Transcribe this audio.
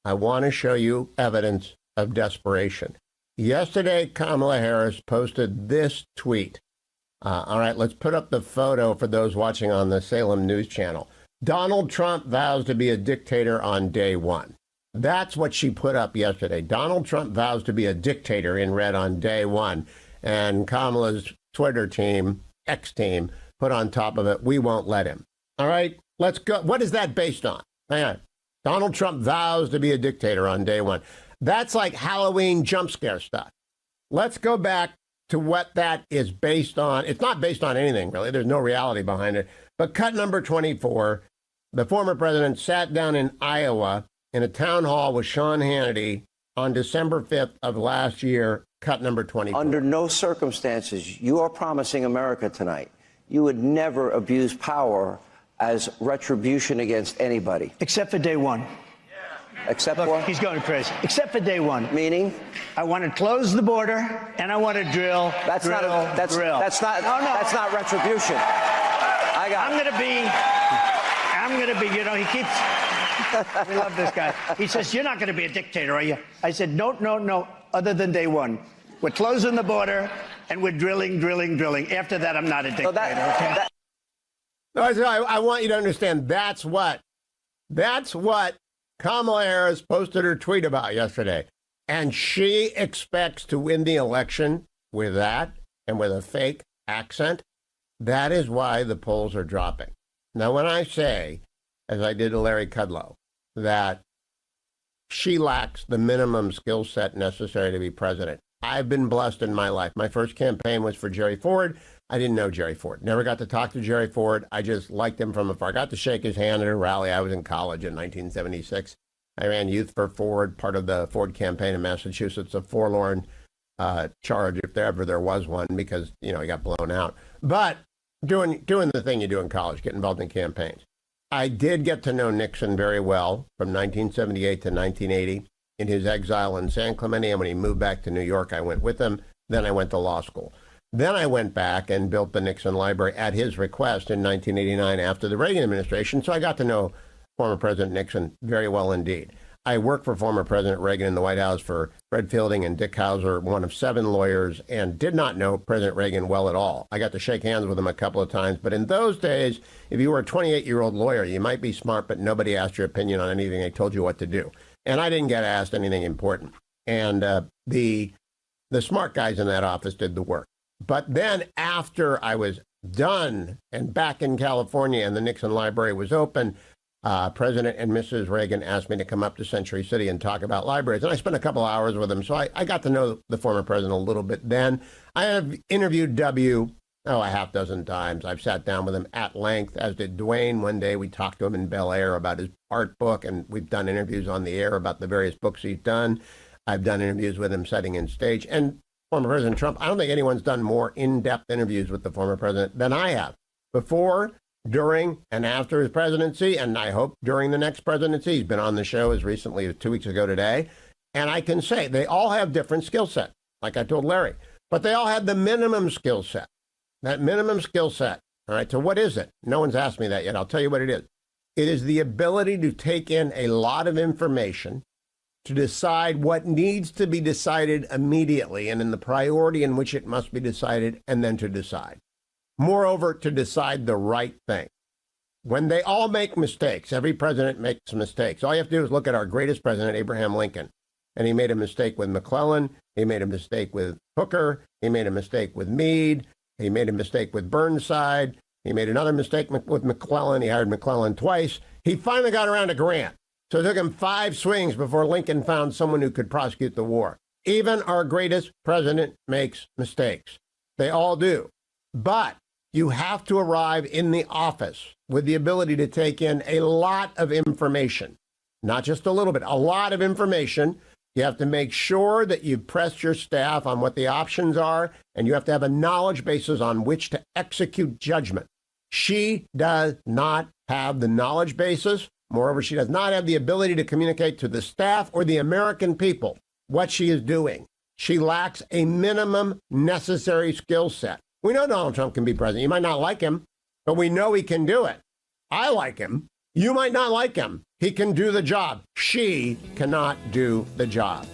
I want to show you evidence of desperation. Yesterday, Kamala Harris posted this tweet. All right, let's put up the photo for those watching on the Salem News Channel. Donald Trump vows to be a dictator on day one. That's what she put up yesterday. Donald Trump vows to be a dictator in red on day one. And Kamala's Twitter team, X team, put on top of it, we won't let him. All right, let's go. What is that based on? Hang on. Donald Trump vows to be a dictator on day one. That's like Halloween jump scare stuff. Let's go back to what that is based on. It's not based on anything, really. There's no reality behind it. But cut number 24, the former president sat down in Iowa in a town hall with Sean Hannity on December 5th of last year, cut number 24. Under no circumstances, you are promising America tonight, you would never abuse power as retribution against anybody. Except for day one. Except Look, for? he's going crazy. Except for day one. Meaning? I want to close the border, and I want to drill. That's drill, not. That's drill. That's not. No, no. That's not retribution. I'm gonna be. You know, he keeps. We love this guy. He says, "You're not going to be a dictator, are you?" I said, "No, no, no. Other than day one, we're closing the border, and we're drilling, drilling, drilling. After that, I'm not a dictator." So okay? I want you to understand that's what Kamala Harris posted her tweet about yesterday. And she expects to win the election with that and with a fake accent. That is why the polls are dropping. Now, when I say, as I did to Larry Kudlow, that she lacks the minimum skill set necessary to be president, I've been blessed in my life. My first campaign was for Jerry Ford. I didn't know Jerry Ford. Never got to talk to Jerry Ford. I just liked him from afar. I got to shake his hand at a rally. I was in college in 1976. I ran Youth for Ford, part of the Ford campaign in Massachusetts, a forlorn charge, if there was one, because, you know, he got blown out. But doing the thing you do in college, get involved in campaigns. I did get to know Nixon very well from 1978 to 1980 in his exile in San Clemente. And when he moved back to New York, I went with him. Then I went to law school. Then I went back and built the Nixon Library at his request in 1989 after the Reagan administration. So I got to know former President Nixon very well indeed. I worked for former President Reagan in the White House for Fred Fielding and Dick Hauser, one of 7 lawyers, and did not know President Reagan well at all. I got to shake hands with him a couple of times. But in those days, if you were a 28-year-old lawyer, you might be smart, but nobody asked your opinion on anything. They told you what to do. And I didn't get asked anything important. And the smart guys in that office did the work. But then after I was done and back in California and the Nixon Library was open, President and Mrs. Reagan asked me to come up to Century City and talk about libraries. And I spent a couple hours with him. So I got to know the former president a little bit then. I have interviewed W a half dozen times. I've sat down with him at length, as did Dwayne. One day we talked to him in Bel Air about his art book, and we've done interviews on the air about the various books he's done. I've done interviews with him setting in stage. And former President Trump, I don't think anyone's done more in-depth interviews with the former president than I have. Before, during, and after his presidency, and I hope during the next presidency. He's been on the show as recently as 2 weeks ago today. And I can say they all have different skill sets, like I told Larry. But they all have the minimum skill set. That minimum skill set. All right, so what is it? No one's asked me that yet. I'll tell you what it is. It is the ability to take in a lot of information, to decide what needs to be decided immediately and in the priority in which it must be decided, and then to decide. Moreover, to decide the right thing. When they all make mistakes, every president makes mistakes. All you have to do is look at our greatest president, Abraham Lincoln. And he made a mistake with McClellan. He made a mistake with Hooker. He made a mistake with Meade. He made a mistake with Burnside. He made another mistake with McClellan. He hired McClellan twice. He finally got around to Grant. So it took him 5 swings before Lincoln found someone who could prosecute the war. Even our greatest president makes mistakes. They all do. But you have to arrive in the office with the ability to take in a lot of information, not just a little bit, a lot of information. You have to make sure that you've pressed your staff on what the options are, and you have to have a knowledge basis on which to execute judgment. She does not have the knowledge basis. Moreover, she does not have the ability to communicate to the staff or the American people what she is doing. She lacks a minimum necessary skill set. We know Donald Trump can be president. You might not like him, but we know he can do it. I like him. You might not like him. He can do the job. She cannot do the job.